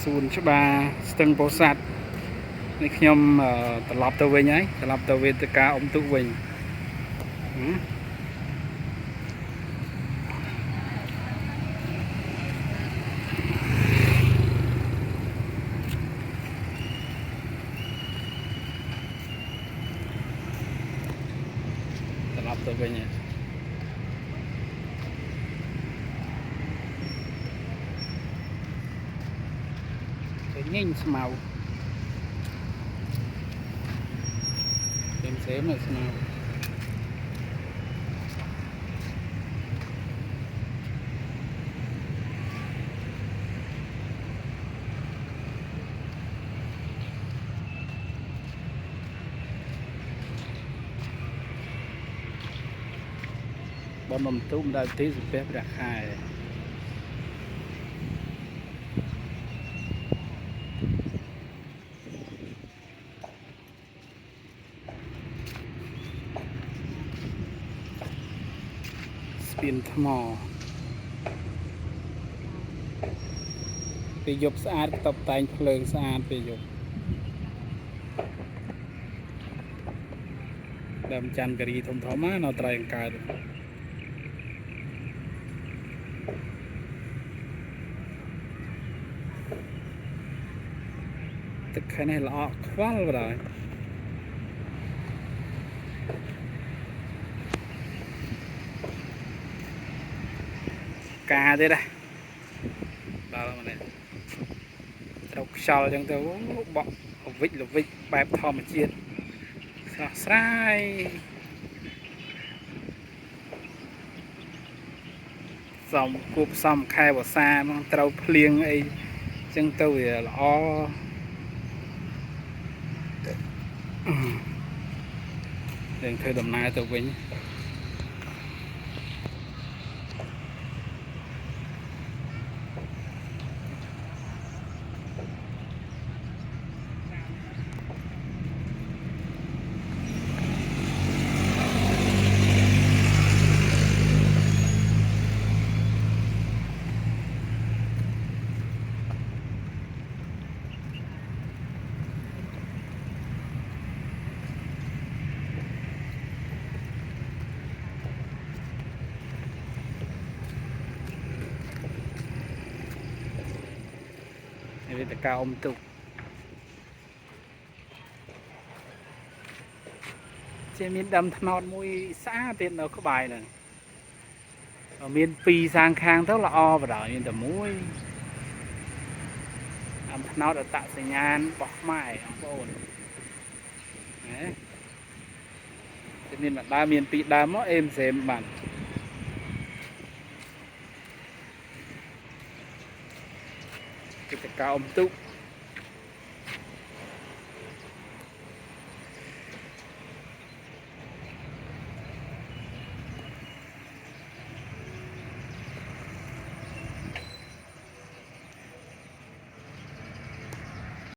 សួនច្បារស្ទឹងពោធិ៍សាត់នេះខ្ញុំត្រឡប់ទៅវិញហើយត្រឡប់ទៅវេទិកាអុំទូកវិញត្រឡប់ទៅវិញហើយញញស្មៅเป็นเซฟเลยស្មៅបនំទុំដល់ទីសុភ័ក្រព្រះខែស្ពានថ្មពេលយប់ស្អាតតបតែងភ្លើងស្អាតពេលយប់ដើមច័ន្ទគិរីធំៗណានៅត្រៃអង្កើតទឹកខែនេះល្អខ្វល់បណ្ដោយកាទេណាដល់មកនេះត្រូវខ្យល់អញ្ចឹងទៅបក់ល្វិចល្វិចបែបធម្មជាតិស្រស់ស្រាយសំគួបសំខែវស្សាមកត្រូវភ្លៀងអីអញ្ចឹងទៅវាល្អយើងធ្វើដំណើរទៅវិញវេទិកាអុំទូកជាមានដើមថ្នោតមួយស្អាតទៀតនៅក្បែរហ្នឹងមាន2សាងខាងទៅល្អបណ្ដោយមានតែមួយដើមថ្នោតអត្តសញ្ញាណរបស់ខ្មែរបងប្អូនណាជាមានម្ដងមាន2ដើមមកអេមសេមបានវេទិកាអុំទូក